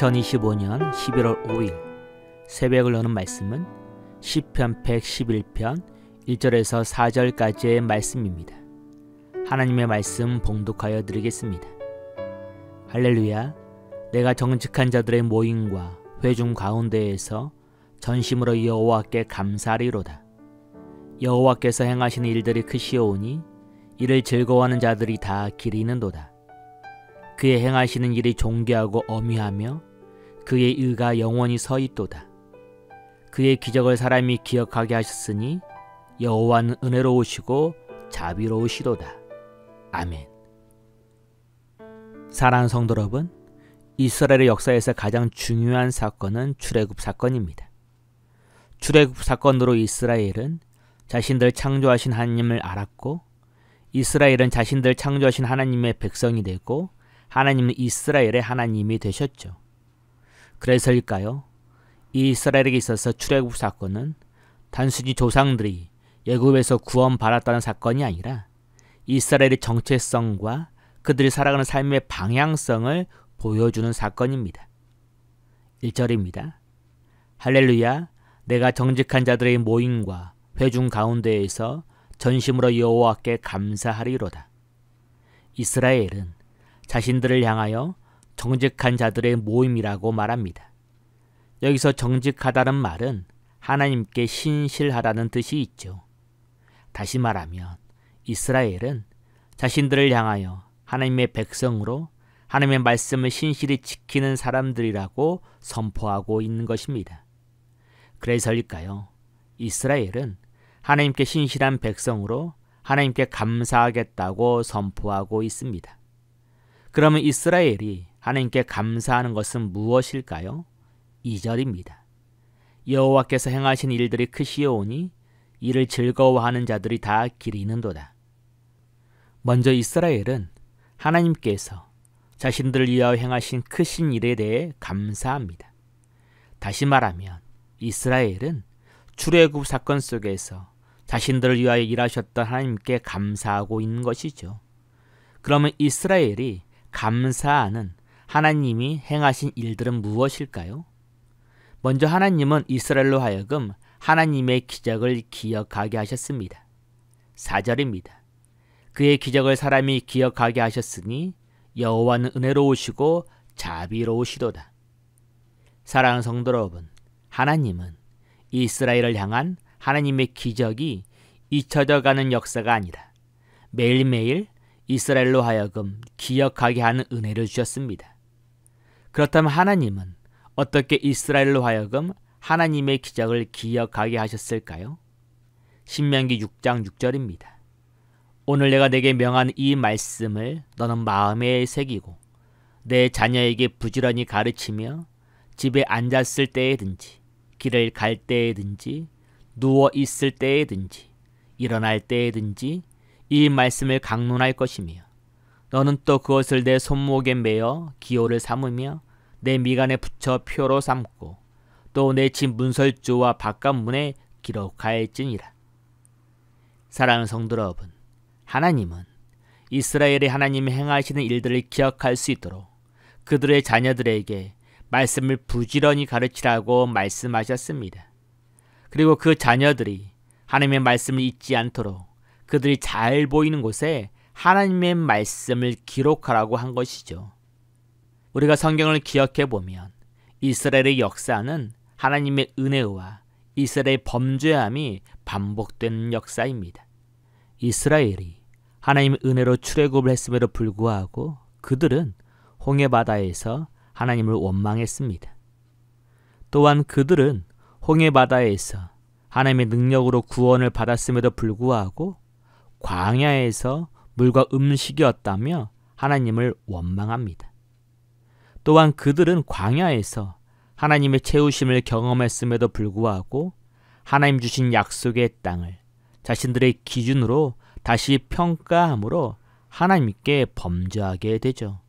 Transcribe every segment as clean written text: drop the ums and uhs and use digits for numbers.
2025년 11월 5일 새벽을 여는 말씀은 시편 111편 1절에서 4절까지의 말씀입니다. 하나님의 말씀 봉독하여 드리겠습니다. 할렐루야. 내가 정직한 자들의 모임과 회중 가운데에서 전심으로 여호와께 감사하리로다. 여호와께서 행하시는 일들이 크시오니 이를 즐거워하는 자들이 다 기리는도다. 그의 행하시는 일이 존귀하고 어미하며 그의 의가 영원히 서 있도다. 그의 기적을 사람이 기억하게 하셨으니 여호와는 은혜로우시고 자비로우시도다. 아멘. 사랑하는 성도 여러분, 이스라엘의 역사에서 가장 중요한 사건은 출애굽 사건입니다. 출애굽 사건으로 이스라엘은 자신들 창조하신 하나님을 알았고, 이스라엘은 자신들 창조하신 하나님의 백성이 되고, 하나님은 이스라엘의 하나님이 되셨죠. 그래서일까요? 이 이스라엘에게 있어서 출애굽 사건은 단순히 조상들이 애굽에서 구원받았다는 사건이 아니라 이스라엘의 정체성과 그들이 살아가는 삶의 방향성을 보여주는 사건입니다. 1절입니다. 할렐루야. 내가 정직한 자들의 모임과 회중 가운데에서 전심으로 여호와께 감사하리로다. 이스라엘은 자신들을 향하여 정직한 자들의 모임이라고 말합니다. 여기서 정직하다는 말은 하나님께 신실하다는 뜻이 있죠. 다시 말하면 이스라엘은 자신들을 향하여 하나님의 백성으로 하나님의 말씀을 신실히 지키는 사람들이라고 선포하고 있는 것입니다. 그래서일까요? 이스라엘은 하나님께 신실한 백성으로 하나님께 감사하겠다고 선포하고 있습니다. 그러면 이스라엘이 하나님께 감사하는 것은 무엇일까요? 2절입니다. 여호와께서 행하신 일들이 크시오니 이를 즐거워하는 자들이 다 기리는도다. 먼저 이스라엘은 하나님께서 자신들을 위하여 행하신 크신 일에 대해 감사합니다. 다시 말하면 이스라엘은 출애굽 사건 속에서 자신들을 위하여 일하셨던 하나님께 감사하고 있는 것이죠. 그러면 이스라엘이 감사하는 하나님이 행하신 일들은 무엇일까요? 먼저 하나님은 이스라엘로 하여금 하나님의 기적을 기억하게 하셨습니다. 4절입니다. 그의 기적을 사람이 기억하게 하셨으니 여호와는 은혜로우시고 자비로우시도다. 사랑하는 성도 여러분, 하나님은 이스라엘을 향한 하나님의 기적이 잊혀져가는 역사가 아니라 매일매일 이스라엘로 하여금 기억하게 하는 은혜를 주셨습니다. 그렇다면 하나님은 어떻게 이스라엘로 하여금 하나님의 기적을 기억하게 하셨을까요? 신명기 6장 6절입니다. 오늘 내가 내게 명한 이 말씀을 너는 마음에 새기고 내 자녀에게 부지런히 가르치며 집에 앉았을 때에든지 길을 갈 때에든지 누워 있을 때에든지 일어날 때에든지 이 말씀을 강론할 것이며 너는 또 그것을 내 손목에 매어 기호를 삼으며 내 미간에 붙여 표로 삼고 또 내 집 문설주와 바깥문에 기록하였지니라. 사랑하는 성도 여러분, 하나님은 이스라엘의 하나님이 행하시는 일들을 기억할 수 있도록 그들의 자녀들에게 말씀을 부지런히 가르치라고 말씀하셨습니다. 그리고 그 자녀들이 하나님의 말씀을 잊지 않도록 그들이 잘 보이는 곳에 하나님의 말씀을 기록하라고 한 것이죠. 우리가 성경을 기억해 보면 이스라엘의 역사는 하나님의 은혜와 이스라엘의 범죄함이 반복되는 역사입니다. 이스라엘이 하나님의 은혜로 출애굽을 했음에도 불구하고 그들은 홍해바다에서 하나님을 원망했습니다. 또한 그들은 홍해바다에서 하나님의 능력으로 구원을 받았음에도 불구하고 광야에서 물과 음식이었다며 하나님을 원망합니다. 또한 그들은 광야에서 하나님의 채우심을 경험했음에도 불구하고 하나님 주신 약속의 땅을 자신들의 기준으로 다시 평가함으로 하나님께 범죄하게 되죠.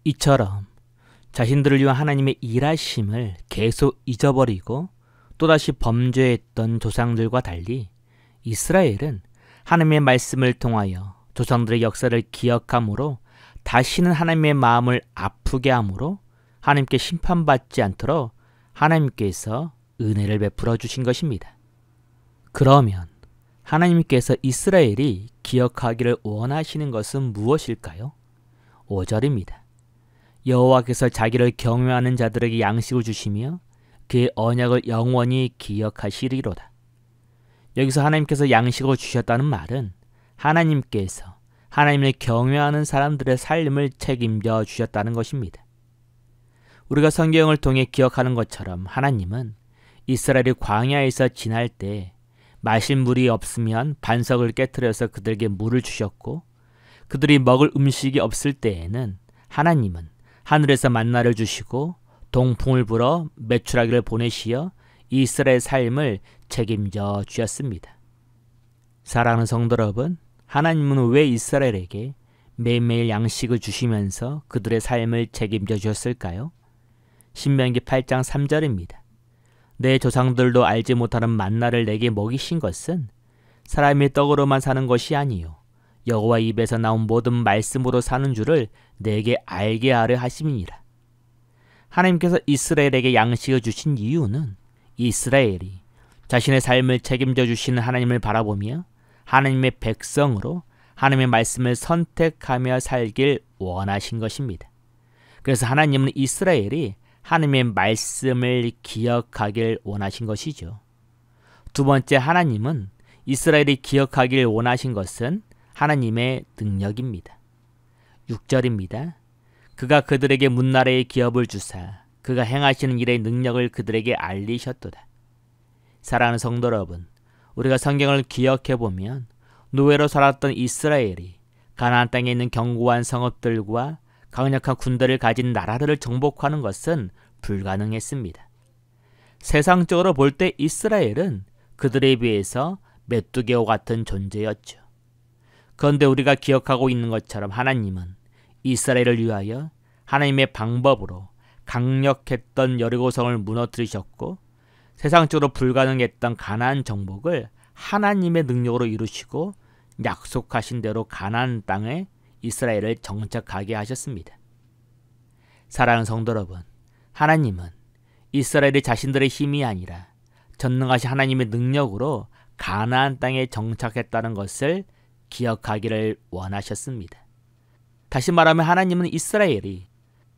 이처럼 자신들을 위한 하나님의 일하심을 계속 잊어버리고 또다시 범죄했던 조상들과 달리 이스라엘은 하나님의 말씀을 통하여 조상들의 역사를 기억함으로 다시는 하나님의 마음을 아프게 함으로 하나님께 심판받지 않도록 하나님께서 은혜를 베풀어 주신 것입니다. 그러면 하나님께서 이스라엘이 기억하기를 원하시는 것은 무엇일까요? 5절입니다. 여호와께서 자기를 경외하는 자들에게 양식을 주시며 그의 언약을 영원히 기억하시리로다. 여기서 하나님께서 양식을 주셨다는 말은 하나님께서 하나님을 경외하는 사람들의 삶을 책임져 주셨다는 것입니다. 우리가 성경을 통해 기억하는 것처럼 하나님은 이스라엘이 광야에서 지날 때 마실 물이 없으면 반석을 깨트려서 그들에게 물을 주셨고, 그들이 먹을 음식이 없을 때에는 하나님은 하늘에서 만나를 주시고 동풍을 불어 메추라기를 보내시어 이스라엘의 삶을 책임져 주셨습니다. 사랑하는 성도 여러분, 하나님은 왜 이스라엘에게 매일매일 양식을 주시면서 그들의 삶을 책임져 주셨을까요? 신명기 8장 3절입니다. 내 조상들도 알지 못하는 만나를 내게 먹이신 것은 사람이 떡으로만 사는 것이 아니요 여호와 입에서 나온 모든 말씀으로 사는 줄을 내게 알게 하려 하심이니라. 하나님께서 이스라엘에게 양식을 주신 이유는 이스라엘이 자신의 삶을 책임져 주시는 하나님을 바라보며 하나님의 백성으로 하나님의 말씀을 선택하며 살길 원하신 것입니다. 그래서 하나님은 이스라엘이 하나님의 말씀을 기억하길 원하신 것이죠. 두 번째, 하나님은 이스라엘이 기억하길 원하신 것은 하나님의 능력입니다. 6절입니다. 그가 그들에게 문나라의 기업을 주사 그가 행하시는 일의 능력을 그들에게 알리셨도다. 사랑하는 성도 여러분, 우리가 성경을 기억해 보면 노예로 살았던 이스라엘이 가나안 땅에 있는 견고한 성읍들과 강력한 군대를 가진 나라들을 정복하는 것은 불가능했습니다. 세상적으로 볼 때 이스라엘은 그들에 비해서 메뚜기와 같은 존재였죠. 그런데 우리가 기억하고 있는 것처럼 하나님은 이스라엘을 위하여 하나님의 방법으로 강력했던 여리고성을 무너뜨리셨고, 세상적으로 불가능했던 가나안 정복을 하나님의 능력으로 이루시고 약속하신 대로 가나안 땅에 이스라엘을 정착하게 하셨습니다. 사랑하는 성도 여러분, 하나님은 이스라엘이 자신들의 힘이 아니라 전능하신 하나님의 능력으로 가나안 땅에 정착했다는 것을 기억하기를 원하셨습니다. 다시 말하면 하나님은 이스라엘이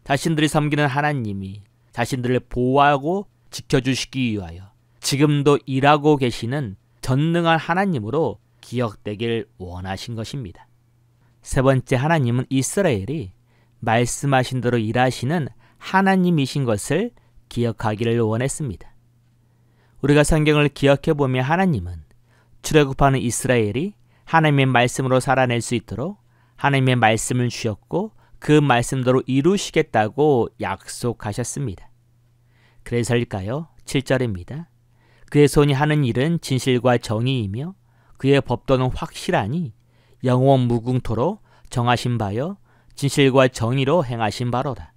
자신들이 섬기는 하나님이 자신들을 보호하고 지켜주시기 위하여 지금도 일하고 계시는 전능한 하나님으로 기억되길 원하신 것입니다. 세 번째, 하나님은 이스라엘이 말씀하신 대로 일하시는 하나님이신 것을 기억하기를 원했습니다. 우리가 성경을 기억해 보면 하나님은 출애굽하는 이스라엘이 하나님의 말씀으로 살아낼 수 있도록 하나님의 말씀을 주셨고 그 말씀대로 이루시겠다고 약속하셨습니다. 그래서일까요? 7절입니다. 그의 손이 하는 일은 진실과 정의이며 그의 법도는 확실하니 영원 무궁토로 정하신 바여 진실과 정의로 행하신 바로다.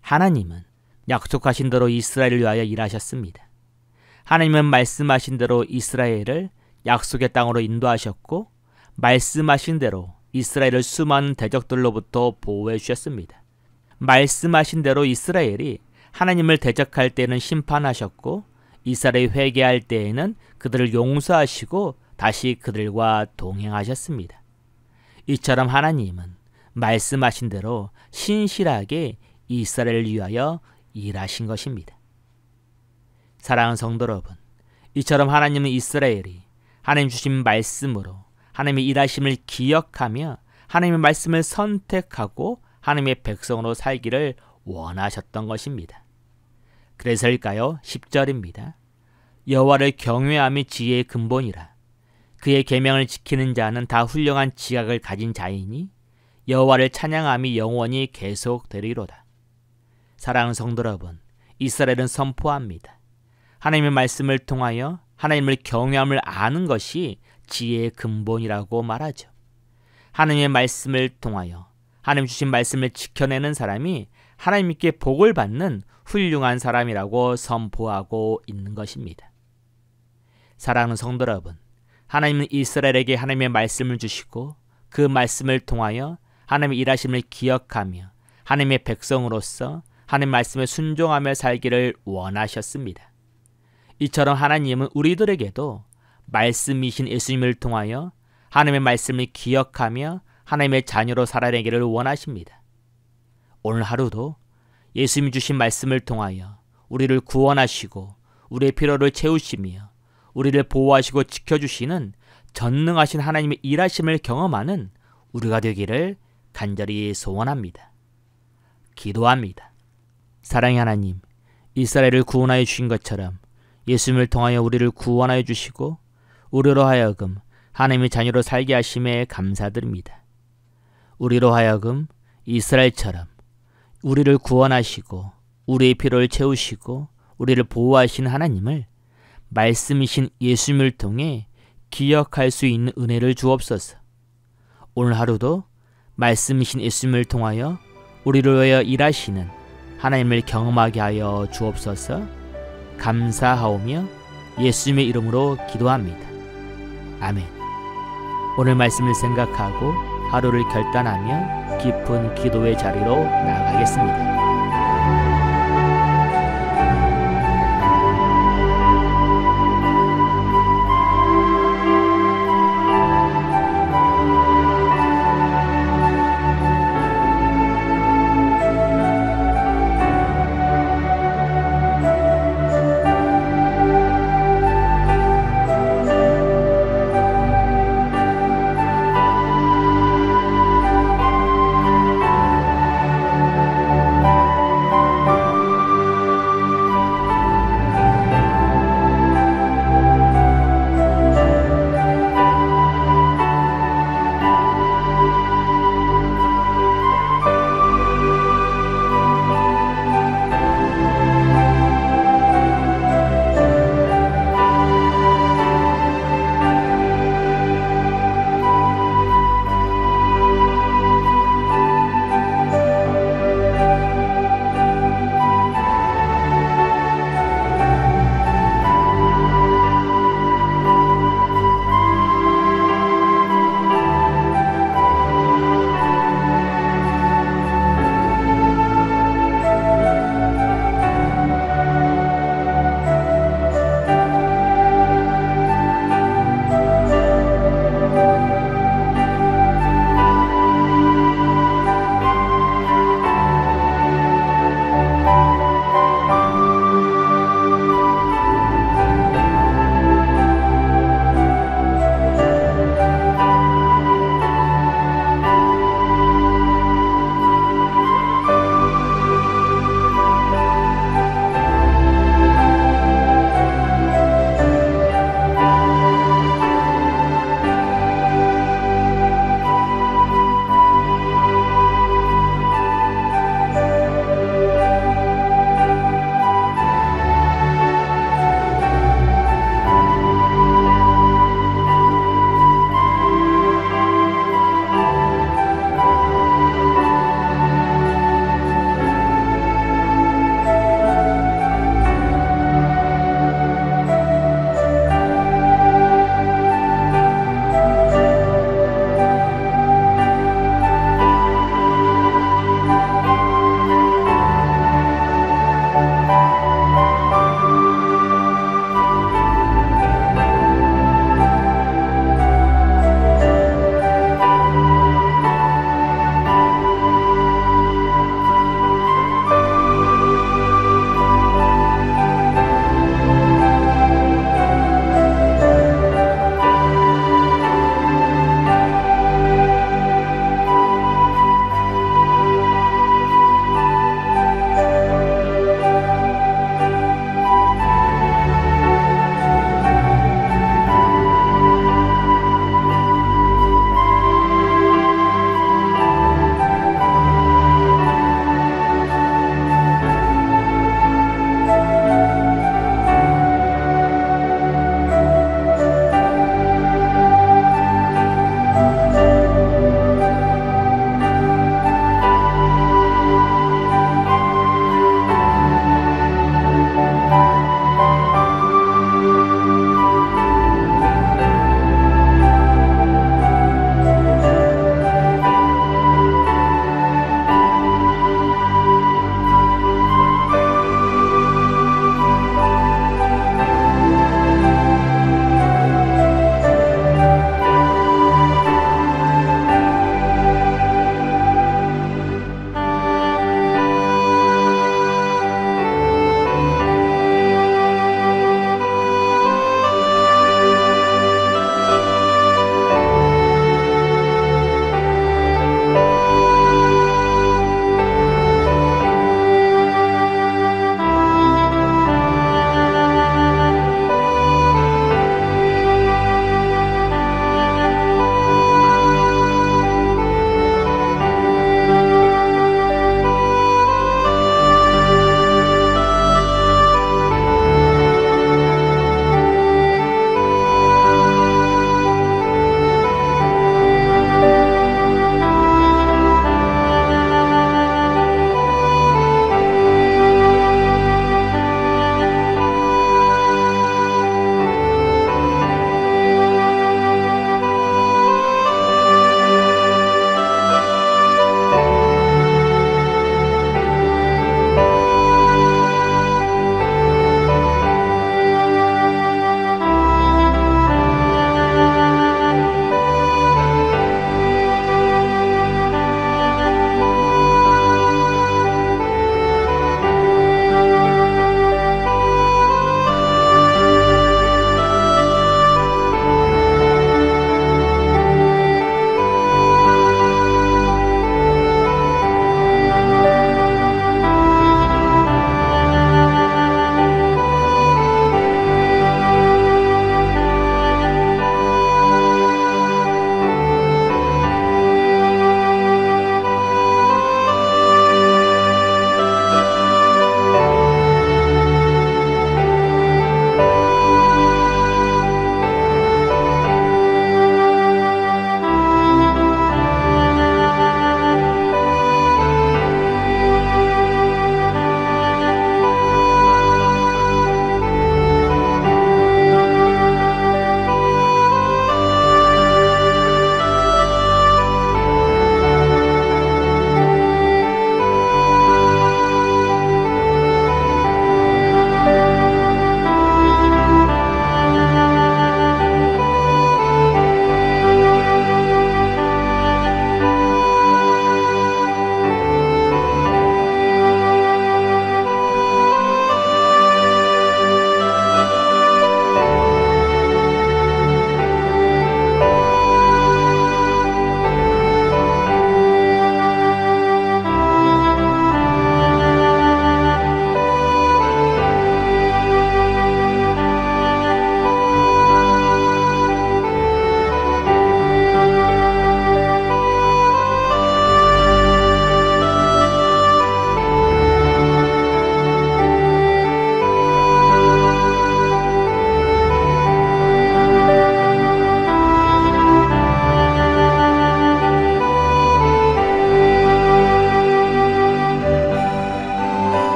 하나님은 약속하신 대로 이스라엘을 위하여 일하셨습니다. 하나님은 말씀하신 대로 이스라엘을 약속의 땅으로 인도하셨고 말씀하신 대로 이스라엘을 수많은 대적들로부터 보호해 주셨습니다. 말씀하신 대로 이스라엘이 하나님을 대적할 때는 심판하셨고 이스라엘이 회개할 때에는 그들을 용서하시고 다시 그들과 동행하셨습니다. 이처럼 하나님은 말씀하신 대로 신실하게 이스라엘을 위하여 일하신 것입니다. 사랑하는 성도 여러분, 이처럼 하나님은 이스라엘이 하나님 주신 말씀으로 하나님의 일하심을 기억하며 하나님의 말씀을 선택하고 하나님의 백성으로 살기를 원하셨던 것입니다. 그래서일까요? 10절입니다. 여호와를 경외함이 지혜의 근본이라. 그의 계명을 지키는 자는 다 훌륭한 지각을 가진 자이니 여호와를 찬양함이 영원히 계속되리로다. 사랑하는 성도 여러분, 이스라엘은 선포합니다. 하나님의 말씀을 통하여 하나님을 경외함을 아는 것이 지혜의 근본이라고 말하죠. 하나님의 말씀을 통하여 하나님 주신 말씀을 지켜내는 사람이 하나님께 복을 받는 훌륭한 사람이라고 선포하고 있는 것입니다. 사랑하는 성도 여러분, 하나님은 이스라엘에게 하나님의 말씀을 주시고 그 말씀을 통하여 하나님의 일하심을 기억하며 하나님의 백성으로서 하나님 말씀에 순종하며 살기를 원하셨습니다. 이처럼 하나님은 우리들에게도 말씀이신 예수님을 통하여 하나님의 말씀을 기억하며 하나님의 자녀로 살아내기를 원하십니다. 오늘 하루도 예수님이 주신 말씀을 통하여 우리를 구원하시고 우리의 필요를 채우시며 우리를 보호하시고 지켜주시는 전능하신 하나님의 일하심을 경험하는 우리가 되기를 간절히 소원합니다. 기도합니다. 사랑의 하나님, 이스라엘을 구원하여 주신 것처럼 예수님을 통하여 우리를 구원하여 주시고 우리로 하여금 하나님의 자녀로 살게 하심에 감사드립니다. 우리로 하여금 이스라엘처럼 우리를 구원하시고 우리의 필요를 채우시고 우리를 보호하신 하나님을 말씀이신 예수님을 통해 기억할 수 있는 은혜를 주옵소서. 오늘 하루도 말씀이신 예수님을 통하여 우리를 위하여 일하시는 하나님을 경험하게 하여 주옵소서. 감사하오며 예수님의 이름으로 기도합니다. 아멘. 오늘 말씀을 생각하고 하루를 결단하며 깊은 기도의 자리로 나아가겠습니다.